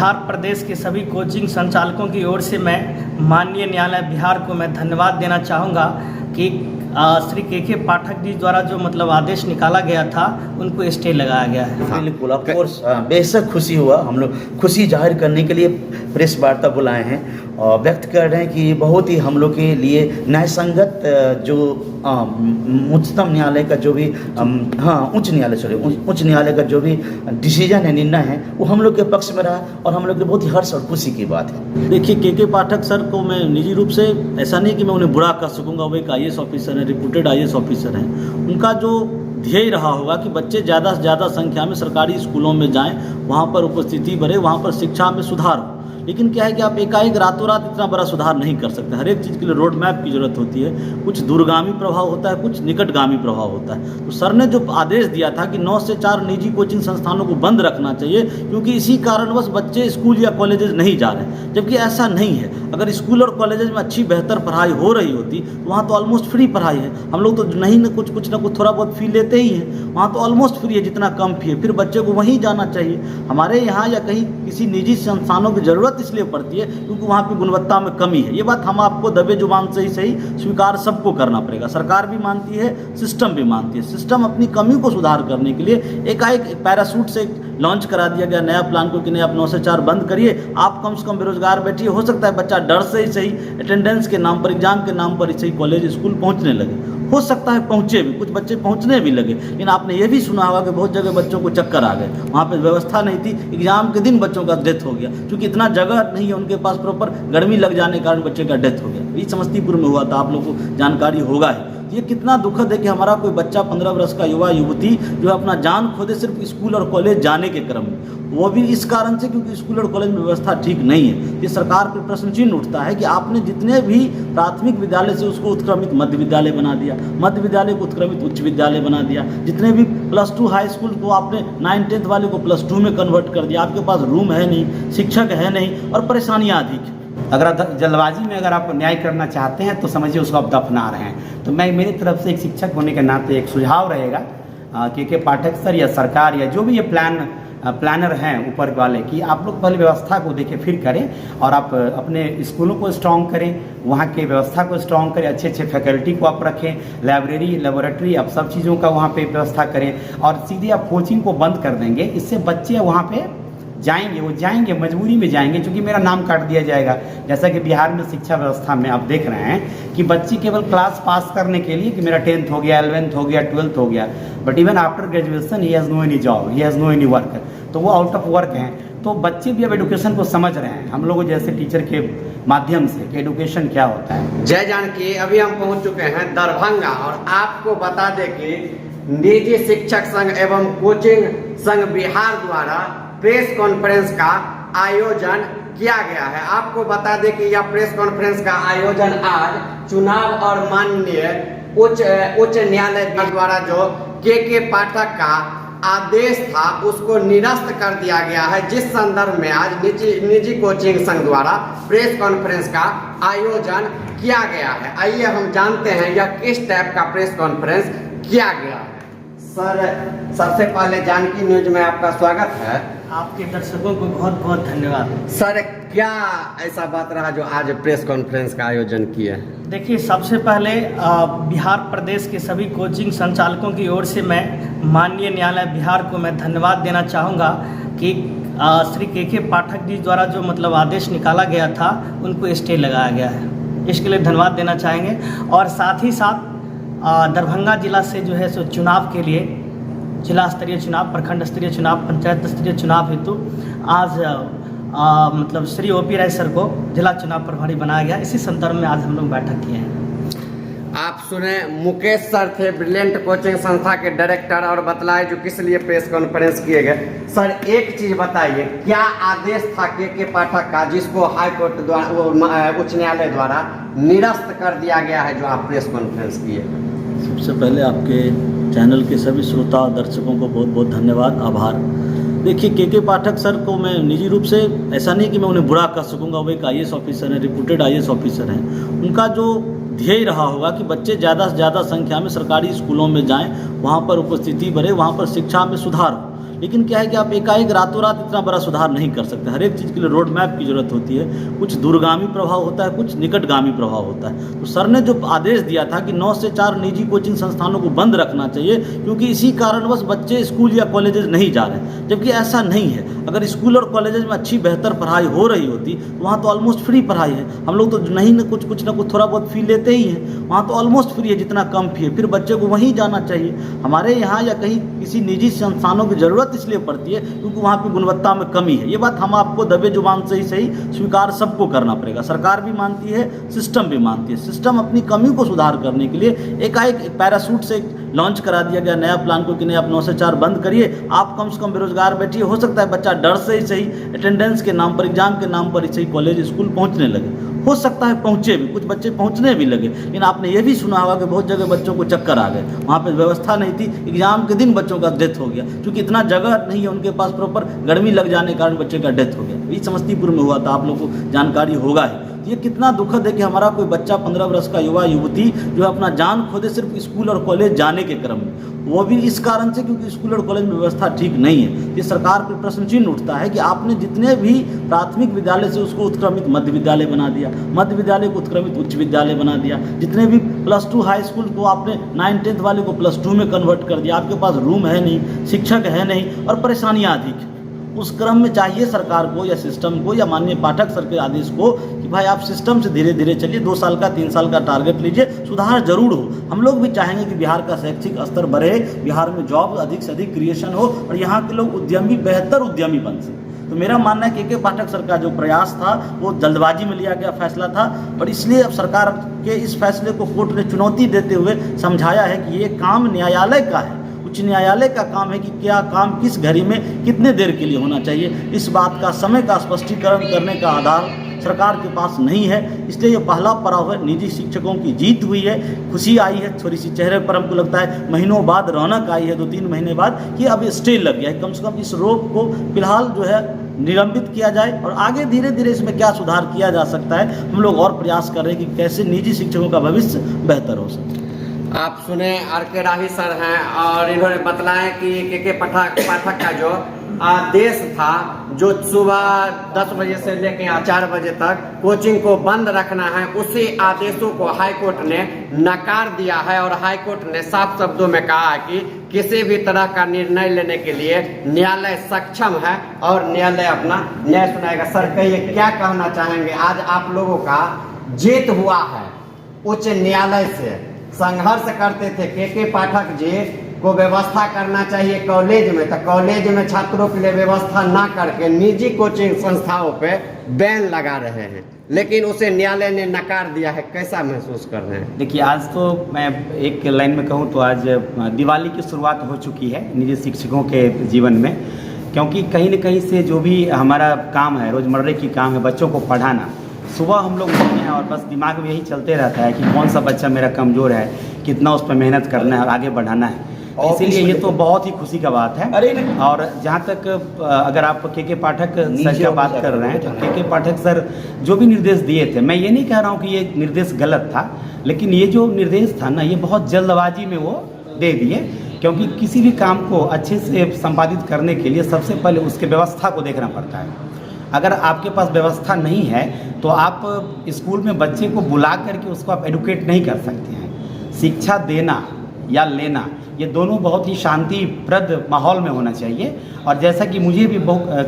बिहार प्रदेश के सभी कोचिंग संचालकों की ओर से मैं माननीय न्यायालय बिहार को मैं धन्यवाद देना चाहूँगा कि श्री के पाठक जी द्वारा जो मतलब आदेश निकाला गया था उनको स्टे लगाया गया है। बिल्कुल, ऑफ कोर्स बेशक खुशी हुआ। हम लोग खुशी जाहिर करने के लिए प्रेस वार्ता बुलाए हैं और व्यक्त कर रहे हैं कि बहुत ही हम लोग के लिए न्यायसंगत जो उच्चतम न्यायालय का जो भी उच्च न्यायालय का जो भी डिसीजन है, निर्णय है, वो हम लोग के पक्ष में रहा और हम लोग के बहुत ही हर्ष और खुशी की बात है। देखिए, के पाठक सर को मैं निजी रूप से ऐसा नहीं कि मैं उन्हें बुरा कर सकूंगा, वो एक IAS ऑफिसर है, रिप्यूटेड IAS ऑफिसर हैं। उनका जो ध्येय रहा होगा कि बच्चे ज़्यादा से ज़्यादा संख्या में सरकारी स्कूलों में जाएं, वहाँ पर उपस्थिति बढ़े, वहाँ पर शिक्षा में सुधार हो। लेकिन क्या है कि आप एकाएक रातों रात इतना बड़ा सुधार नहीं कर सकते। हर एक चीज़ के लिए रोड मैप की जरूरत होती है। कुछ दूरगामी प्रभाव होता है, कुछ निकटगामी प्रभाव होता है। तो सर ने जो आदेश दिया था कि 9 से 4 निजी कोचिंग संस्थानों को बंद रखना चाहिए क्योंकि इसी कारणवश बच्चे स्कूल या कॉलेजेस नहीं जा रहे हैं, जबकि ऐसा नहीं है। अगर स्कूल और कॉलेजेस में अच्छी बेहतर पढ़ाई हो रही होती तो वहाँ तो ऑलमोस्ट फ्री पढ़ाई है। हम लोग तो नहीं न कुछ थोड़ा बहुत फी लेते ही हैं, वहाँ तो ऑलमोस्ट फ्री है, जितना कम फी है। फिर बच्चे को वहीं जाना चाहिए। हमारे यहाँ या कहीं किसी निजी संस्थानों की ज़रूरत इसलिए पड़ती है क्योंकि वहाँ पे गुणवत्ता में कमी है। ये बात हम आपको दबे जुबान से ही सही स्वीकार सबको करना पड़ेगा। सरकार भी मानती है, सिस्टम भी मानती है। सिस्टम अपनी कमी को सुधार करने के लिए एकाएक पैराशूट से लॉन्च करा दिया गया नया प्लान को कि नहीं, आप 9 से 4 बंद करिए, आप कम से कम बेरोजगार बैठिए। हो सकता है बच्चा डर से ही सही, अटेंडेंस के नाम पर, एग्जाम के नाम पर ही सही कॉलेज स्कूल पहुँचने लगे। हो सकता है पहुँचे भी, कुछ बच्चे पहुँचने भी लगे। लेकिन आपने ये भी सुना होगा कि बहुत जगह बच्चों को चक्कर आ गए, वहाँ पर व्यवस्था नहीं थी, एग्जाम के दिन बच्चों का डेथ हो गया क्योंकि इतना जगह नहीं है उनके पास प्रॉपर, गर्मी लग जाने के कारण बच्चे का डेथ हो गया। ये समस्तीपुर में हुआ था, आप लोगों को जानकारी होगा ही। ये कितना दुखद है कि हमारा कोई बच्चा 15 वर्ष का युवा युवती जो अपना जान खो दे सिर्फ स्कूल और कॉलेज जाने के क्रम में, वो भी इस कारण से क्योंकि स्कूल और कॉलेज में व्यवस्था ठीक नहीं है। ये सरकार पर प्रश्न चिन्ह उठता है कि आपने जितने भी प्राथमिक विद्यालय से उसको उत्क्रमित मध्य विद्यालय बना दिया, मध्य विद्यालय को उत्क्रमित उच्च विद्यालय बना दिया, जितने भी +2 हाई स्कूल को आपने 9-10 वाले को +2 में कन्वर्ट कर दिया। आपके पास रूम है नहीं, शिक्षक है नहीं और परेशानियाँ अधिक है। अगर जल्दबाजी में अगर आप न्याय करना चाहते हैं तो समझिए उसको आप दफना रहे हैं। तो मैं मेरी तरफ से एक शिक्षक होने के नाते एक सुझाव रहेगा के पाठक सर या सरकार या जो भी ये प्लानर हैं ऊपर वाले कि आप लोग पहले व्यवस्था को देखें, फिर करें और आप अपने स्कूलों को स्ट्रॉन्ग करें, वहाँ के व्यवस्था को स्ट्रॉन्ग करें, अच्छे फैकल्टी को आप रखें, लाइब्रेरी लेबोरेटरी आप सब चीज़ों का वहाँ पे व्यवस्था करें और सीधे आप कोचिंग को बंद कर देंगे। इससे बच्चे वहाँ पे जाएंगे, वो जाएंगे, मजबूरी में जाएंगे क्योंकि मेरा नाम काट दिया जाएगा। जैसा कि बिहार में शिक्षा व्यवस्था में आप देख रहे हैं कि बच्चे केवल क्लास पास करने के लिए कि मेरा 10th हो गया, 11th हो गया, 12th हो गया, but even after graduation he has no any job, he has no any work, तो वो आउट ऑफ वर्क हैं। तो बच्चे भी अब एडुकेशन को समझ रहे हैं, हम लोग जैसे टीचर के माध्यम से कि एडुकेशन क्या होता है। जय जानकी। अभी हम पहुंच चुके हैं दरभंगा और आपको बता दें कि निजी शिक्षक संघ एवं कोचिंग संघ बिहार द्वारा प्रेस कॉन्फ्रेंस का आयोजन किया गया है। आपको बता दें कि यह प्रेस कॉन्फ्रेंस का आयोजन आज चुनाव और माननीय उच्च न्यायालय द्वारा जो के पाठक का आदेश था उसको निरस्त कर दिया गया है, जिस संदर्भ में आज निजी कोचिंग संघ द्वारा प्रेस कॉन्फ्रेंस का आयोजन किया गया है। आइए हम जानते हैं यह किस टाइप का प्रेस कॉन्फ्रेंस किया गया है। सर, सबसे पहले जानकी न्यूज में आपका स्वागत है। आपके दर्शकों को बहुत बहुत धन्यवाद। सर, क्या ऐसा बात रहा जो आज प्रेस कॉन्फ्रेंस का आयोजन किया है? देखिए, सबसे पहले बिहार प्रदेश के सभी कोचिंग संचालकों की ओर से मैं माननीय न्यायालय बिहार को मैं धन्यवाद देना चाहूँगा कि श्री के पाठक जी द्वारा जो मतलब आदेश निकाला गया था उनको स्टे लगाया गया है। इसके लिए धन्यवाद देना चाहेंगे। और साथ ही साथ दरभंगा जिला से जो है सो चुनाव के लिए, जिला स्तरीय चुनाव, प्रखंड स्तरीय चुनाव, पंचायत स्तरीय चुनाव हेतु आज मतलब श्री OP राय सर को जिला चुनाव प्रभारी बनाया गया। इसी संदर्भ में आज हम लोग बैठक किए हैं। आप सुने, मुकेश सर थे ब्रिलियंट कोचिंग संस्था के डायरेक्टर और बतलाए जो किस लिए प्रेस कॉन्फ्रेंस किए गए। सर, एक चीज बताइए, क्या आदेश था के पाठक का जिसको हाई कोर्ट द्वारा, उच्च न्यायालय द्वारा निरस्त कर दिया गया है जो आप प्रेस कॉन्फ्रेंस किए? सबसे पहले आपके चैनल के सभी श्रोता दर्शकों को बहुत बहुत धन्यवाद, आभार। देखिए, के पाठक सर को मैं निजी रूप से ऐसा नहीं कि मैं उन्हें बुरा कर सकूंगा, वो एक IAS ऑफिसर हैं, रिप्यूटेड IAS ऑफिसर हैं। उनका जो ध्येय रहा होगा कि बच्चे ज़्यादा से ज़्यादा संख्या में सरकारी स्कूलों में जाएं, वहाँ पर उपस्थिति बढ़े, वहाँ पर शिक्षा में सुधार हो। लेकिन क्या है कि आप एकाएक रातों रात इतना बड़ा सुधार नहीं कर सकते। हर एक चीज़ के लिए रोड मैप की जरूरत होती है। कुछ दूरगामी प्रभाव होता है, कुछ निकटगामी प्रभाव होता है। तो सर ने जो आदेश दिया था कि 9 से 4 निजी कोचिंग संस्थानों को बंद रखना चाहिए, क्योंकि इसी कारणवश बच्चे स्कूल या कॉलेजेस नहीं जा रहे हैं, जबकि ऐसा नहीं है। अगर स्कूल और कॉलेजेस में अच्छी बेहतर पढ़ाई हो रही होती तो वहाँ तो ऑलमोस्ट फ्री पढ़ाई है। हम लोग तो नहीं न कुछ ना कुछ थोड़ा बहुत फी लेते ही हैं, वहाँ तो ऑलमोस्ट फ्री है, जितना कम फी है। फिर बच्चे को वहीं जाना चाहिए। हमारे यहाँ या कहीं किसी निजी संस्थानों की ज़रूरत इसलिए पड़ती है क्योंकि वहाँ पे गुणवत्ता में कमी है। ये बात हम आपको दबे जुबान से ही सही स्वीकार सबको करना पड़ेगा। सरकार भी मानती है, सिस्टम भी मानती है। सिस्टम अपनी कमी को सुधार करने के लिए एकाएक पैराशूट से लॉन्च करा दिया गया नया प्लान को कि नहीं, आप 9 से 4 बंद करिए, आप कम से कम बेरोजगार बैठिए। हो सकता है बच्चा डर से ही सही, अटेंडेंस के नाम पर, एग्जाम के नाम पर ही सही कॉलेज स्कूल पहुंचने लगे। हो सकता है पहुंचे भी, कुछ बच्चे पहुंचने भी लगे। लेकिन आपने ये भी सुना होगा कि बहुत जगह बच्चों को चक्कर आ गए, वहाँ पे व्यवस्था नहीं थी, एग्जाम के दिन बच्चों का डेथ हो गया, क्योंकि इतना जगह नहीं है उनके पास प्रॉपर, गर्मी लग जाने के कारण बच्चे का डेथ हो गया। ये समस्तीपुर में हुआ था, आप लोग को जानकारी होगा ही। ये कितना दुखद है कि हमारा कोई बच्चा 15 वर्ष का युवा युवती जो अपना जान खो दे सिर्फ स्कूल और कॉलेज जाने के क्रम में, वो भी इस कारण से क्योंकि स्कूल और कॉलेज में व्यवस्था ठीक नहीं है। ये सरकार पर प्रश्न चिन्ह उठता है कि आपने जितने भी प्राथमिक विद्यालय से उसको उत्क्रमित मध्य विद्यालय बना दिया, मध्य विद्यालय को उत्क्रमित उच्च विद्यालय बना दिया, जितने भी +2 हाई स्कूल को आपने 9-10th वाले को +2 में कन्वर्ट कर दिया। आपके पास रूम है नहीं, शिक्षक है नहीं, और परेशानियाँ अधिक हैं। उस क्रम में चाहिए सरकार को या सिस्टम को या माननीय पाठक सर के आदेश को कि भाई आप सिस्टम से धीरे धीरे चलिए, 2 साल का 3 साल का टारगेट लीजिए, सुधार जरूर हो। हम लोग भी चाहेंगे कि बिहार का शैक्षिक स्तर बढ़े, बिहार में जॉब अधिक से अधिक क्रिएशन हो और यहाँ के लोग उद्यमी, बेहतर उद्यमी बन सकें। तो मेरा मानना है कि पाठक सर का जो प्रयास था वो जल्दबाजी में लिया गया फैसला था, और इसलिए अब सरकार के इस फैसले को कोर्ट ने चुनौती देते हुए समझाया है कि ये काम न्यायालय का है, उच्च न्यायालय का काम है कि क्या काम किस घड़ी में कितने देर के लिए होना चाहिए। इस बात का समय का स्पष्टीकरण करने का आधार सरकार के पास नहीं है। इसलिए ये पहला पड़ाव है, निजी शिक्षकों की जीत हुई है, खुशी आई है थोड़ी सी चेहरे पर, हमको लगता है महीनों बाद रौनक आई है, 2-3 महीने बाद, कि अब स्टे लग गया है। कम से कम इस रोक को फिलहाल जो है निलंबित किया जाए और आगे धीरे धीरे इसमें क्या सुधार किया जा सकता है, हम लोग और प्रयास कर रहे हैं कि कैसे निजी शिक्षकों का भविष्य बेहतर हो सके। आप सुने RK राही सर हैं और इन्होंने बतलाया कि KK पाठक का जो आदेश था, जो सुबह 10 बजे से लेकर 4 बजे तक कोचिंग को बंद रखना है, उसी आदेशों को हाई कोर्ट ने नकार दिया है। और हाई कोर्ट ने साफ शब्दों में कहा है कि किसी भी तरह का निर्णय लेने के लिए न्यायालय सक्षम है और न्यायालय अपना न्याय सुनाएगा। सर कहिए क्या कहना चाहेंगे? आज आप लोगों का जीत हुआ है, उच्च न्यायालय से संघर्ष करते थे, KK पाठक जी को व्यवस्था करना चाहिए कॉलेज में, तो कॉलेज में छात्रों के लिए व्यवस्था ना करके निजी कोचिंग संस्थाओं पे बैन लगा रहे हैं, लेकिन उसे न्यायालय ने नकार दिया है। कैसा महसूस कर रहे हैं? देखिए, आज तो मैं एक लाइन में कहूँ तो आज दिवाली की शुरुआत हो चुकी है निजी शिक्षकों के जीवन में, क्योंकि कहीं न कहीं से जो भी हमारा काम है, रोज़मर्रा की काम है, बच्चों को पढ़ाना, सुबह हम लोग उठते हैं और बस दिमाग में यही चलते रहता है कि कौन सा बच्चा मेरा कमज़ोर है, कितना उस पर मेहनत करना है और आगे बढ़ाना है। इसीलिए ये तो बहुत ही खुशी का बात है। और जहाँ तक अगर आप KK पाठक सर की बात कर रहे हैं, तो KK पाठक सर जो भी निर्देश दिए थे, मैं ये नहीं कह रहा हूँ कि ये निर्देश गलत था, लेकिन ये जो निर्देश था ना, ये बहुत जल्दबाजी में वो दे दिए, क्योंकि किसी भी काम को अच्छे से संपादित करने के लिए सबसे पहले उसके व्यवस्था को देखना पड़ता है। अगर आपके पास व्यवस्था नहीं है तो आप स्कूल में बच्चे को बुला करके उसको आप एडुकेट नहीं कर सकते हैं। शिक्षा देना या लेना, ये दोनों बहुत ही शांतिप्रद माहौल में होना चाहिए। और जैसा कि मुझे भी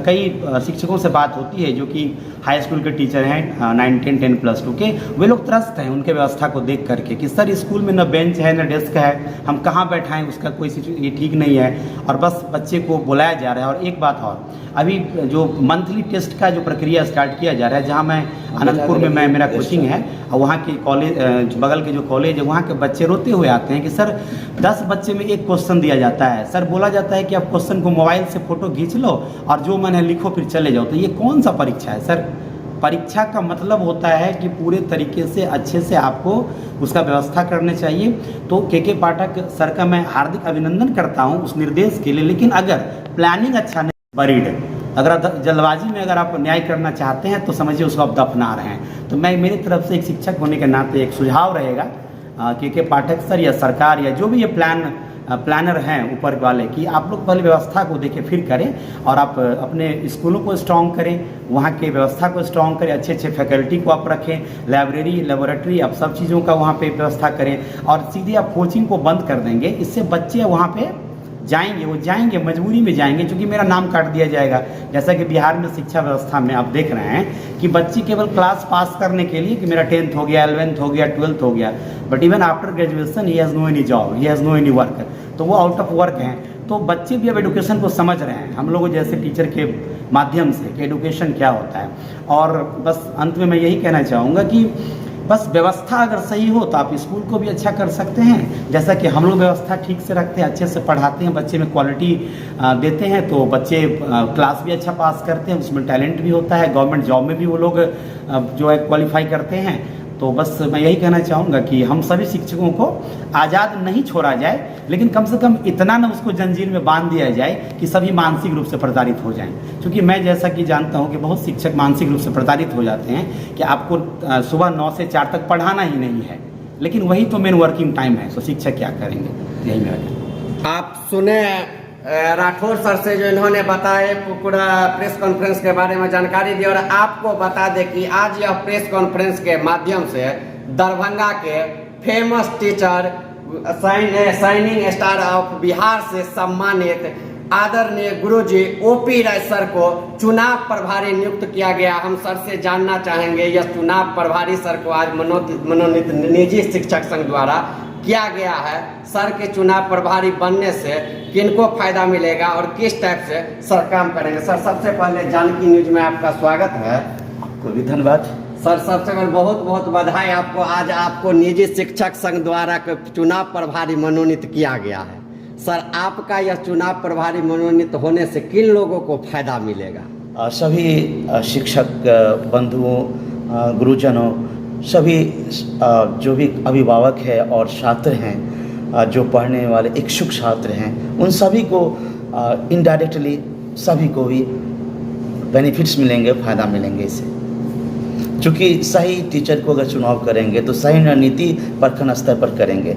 कई शिक्षकों से बात होती है जो कि हाई स्कूल के टीचर हैं, 9, 10, 10+2 के, वे लोग त्रस्त हैं उनके व्यवस्था को देख करके कि सर स्कूल में न बेंच है न डेस्क है, हम कहाँ बैठाएं, उसका कोई ये ठीक नहीं है, और बस बच्चे को बुलाया जा रहा है। और एक बात और, अभी जो मंथली टेस्ट का जो प्रक्रिया स्टार्ट किया जा रहा है, जहाँ मैं अनंतपुर में मेरा कोचिंग है, और वहाँ के कॉलेज, बगल के जो कॉलेज है, वहाँ के बच्चे रोते हुए आते हैं कि सर 10 बच्चे में एक क्वेश्चन दिया जाता है, सर बोला जाता है कि आप क्वेश्चन को मोबाइल से फ़ोटो खींच लो और जो मैंने लिखो फिर चले जाओ। तो ये कौन सा परीक्षा है सर? परीक्षा का मतलब होता है कि पूरे तरीके से अच्छे से आपको उसका व्यवस्था करने चाहिए। तो KK पाठक सर का मैं हार्दिक अभिनंदन करता हूँ उस निर्देश के लिए। लेकिन अगर प्लानिंग अच्छा नहीं, बरीड, अगर जल्दबाजी में अगर आप न्याय करना चाहते हैं तो समझिए उसको आप दफना रहे हैं। तो मैं मेरी तरफ से एक शिक्षक होने के नाते एक सुझाव रहेगा KK पाठक सर या सरकार या जो भी ये प्लान प्लानर हैं ऊपर वाले कि आप लोग पहले व्यवस्था को देखें फिर करें, और आप अपने स्कूलों को स्ट्रॉन्ग करें, वहाँ के व्यवस्था को स्ट्रॉन्ग करें, अच्छे अच्छे फैकल्टी को आप रखें, लाइब्रेरी लेबोरेटरी आप सब चीज़ों का वहाँ पे व्यवस्था करें, और सीधे आप कोचिंग को बंद कर देंगे। इससे बच्चे वहाँ पे जाएंगे, वो जाएंगे मजबूरी में जाएंगे, क्योंकि मेरा नाम काट दिया जाएगा। जैसा कि बिहार में शिक्षा व्यवस्था में आप देख रहे हैं कि बच्चे केवल क्लास पास करने के लिए कि मेरा 10th हो गया, 11th हो गया, 12th हो गया, but even after graduation he has no any job, he has no any work, तो वो आउट ऑफ वर्क हैं। तो बच्चे भी अब एडुकेशन को समझ रहे हैं, हम लोगों जैसे टीचर के माध्यम से कि एडुकेशन क्या होता है। और बस अंत में मैं यही कहना चाहूँगा कि बस व्यवस्था अगर सही हो तो आप स्कूल को भी अच्छा कर सकते हैं। जैसा कि हम लोग व्यवस्था ठीक से रखते हैं, अच्छे से पढ़ाते हैं, बच्चे में क्वालिटी देते हैं, तो बच्चे क्लास भी अच्छा पास करते हैं, उसमें टैलेंट भी होता है, गवर्नमेंट जॉब में भी वो लोग जो है क्वालिफाई करते हैं। तो बस मैं यही कहना चाहूँगा कि हम सभी शिक्षकों को आज़ाद नहीं छोड़ा जाए, लेकिन कम से कम इतना ना उसको जंजीर में बांध दिया जाए कि सभी मानसिक रूप से प्रताड़ित हो जाएं। क्योंकि मैं जैसा कि जानता हूँ कि बहुत शिक्षक मानसिक रूप से प्रताड़ित हो जाते हैं कि आपको सुबह 9 से 4 तक पढ़ाना ही नहीं है, लेकिन वही तो मेन वर्किंग टाइम है, तो शिक्षक क्या करेंगे। यही मेरा। आप सुने राठौर सर से जो इन्होंने बताया पूरा प्रेस कॉन्फ्रेंस के बारे में जानकारी दी, और आपको बता दें कि आज यह प्रेस कॉन्फ्रेंस के माध्यम से दरभंगा के famous teacher shining star of Bihar से सम्मानित आदरणीय गुरुजी ओपी राय सर को चुनाव प्रभारी नियुक्त किया गया। हम सर से जानना चाहेंगे यह चुनाव प्रभारी सर को आज मनोनीत निजी शिक्षक संघ द्वारा किया गया है। सर के चुनाव प्रभारी बनने से किनको फायदा मिलेगा और किस टाइप से सर काम करेंगे। सर सबसे पहले जानकी न्यूज में आपका स्वागत है। आपको भी धन्यवाद सर। सबसे पहले बहुत बहुत बधाई आपको, आज आपको निजी शिक्षक संघ द्वारा चुनाव प्रभारी मनोनीत किया गया है। सर आपका यह चुनाव प्रभारी मनोनीत होने से किन लोगों को फायदा मिलेगा? सभी शिक्षक बंधुओं, गुरुजनों, सभी जो भी अभिभावक है और छात्र हैं, जो पढ़ने वाले इच्छुक छात्र हैं, उन सभी को इनडायरेक्टली सभी को भी बेनिफिट्स मिलेंगे, फ़ायदा मिलेंगे इससे। क्योंकि सही टीचर को अगर चुनाव करेंगे तो सही रणनीति प्रखंड स्तर पर करेंगे।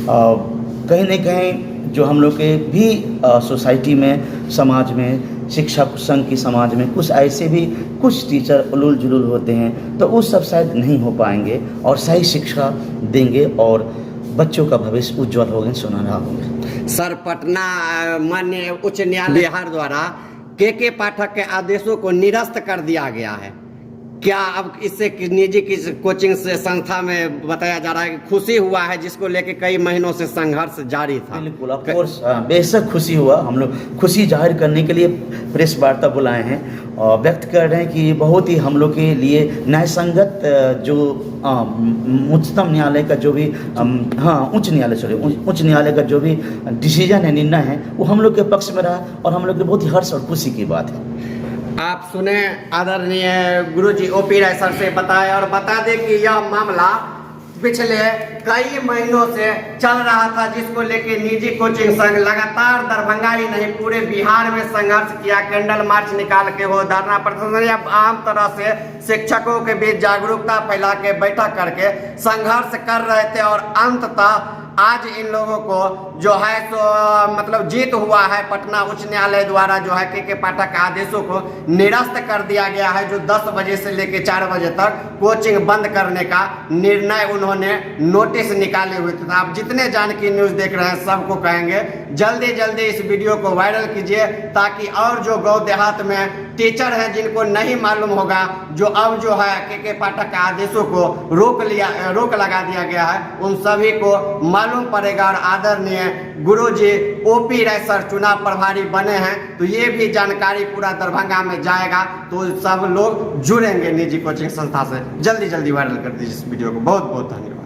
कहीं न कहीं जो हम लोग के भी सोसाइटी में, समाज में, शिक्षा संघ की समाज में कुछ ऐसे भी कुछ टीचर उलूल जुलूल होते हैं, तो वो सब शायद नहीं हो पाएंगे और सही शिक्षा देंगे और बच्चों का भविष्य उज्जवल होगा, सुनहरा होगा। सर पटना माननीय उच्च न्यायालय बिहार द्वारा के पाठक के आदेशों को निरस्त कर दिया गया है। क्या अब इससे निजी की कोचिंग से संस्था में बताया जा रहा है कि खुशी हुआ है, जिसको लेके कई महीनों से संघर्ष जारी था? बिल्कुल, ऑफ कोर्स बेशक खुशी हुआ। हम लोग खुशी जाहिर करने के लिए प्रेस वार्ता बुलाए हैं और व्यक्त कर रहे हैं कि बहुत ही हम लोग के लिए न्यायसंगत जो उच्चतम न्यायालय का जो भी उच्च न्यायालय का जो भी डिसीजन है, निर्णय है, वो हम लोग के पक्ष में रहा और हम लोग के बहुत ही हर्ष और खुशी की बात है। आप सुने आदरणीय गुरुजी ओपी राय सर से बताया, और बता दें कि यह मामला पिछले कई महीनों से चल रहा था, जिसको लेके निजी कोचिंग संघ लगातार दरभंगा ही नहीं पूरे बिहार में संघर्ष किया। कैंडल मार्च निकाल के हो, धरना प्रदर्शन या आम तरह से शिक्षकों के बीच जागरूकता फैला के बैठक करके संघर्ष कर रहे थे, और अंततः आज इन लोगों को जो है तो मतलब जीत हुआ है। पटना उच्च न्यायालय द्वारा जो है के पाठक के आदेशों को निरस्त कर दिया गया है, जो 10 बजे से लेकर 4 बजे तक कोचिंग बंद करने का निर्णय उन्होंने नोटिस निकाले हुए थे। आप जितने जानकी न्यूज देख रहे हैं सबको कहेंगे जल्दी जल्दी इस वीडियो को वायरल कीजिए, ताकि और जो गाँव देहात में टीचर हैं जिनको नहीं मालूम होगा, जो अब जो है के पाठक के आदेशों को रोक लगा दिया गया है, उन सभी को मालूम पड़ेगा। और आदरणीय गुरुजी ओपी राय सर चुनाव प्रभारी बने हैं, तो ये भी जानकारी पूरा दरभंगा में जाएगा, तो सब लोग जुड़ेंगे निजी कोचिंग संस्था से। जल्दी जल्दी वायरल कर दीजिए इस वीडियो को। बहुत बहुत धन्यवाद।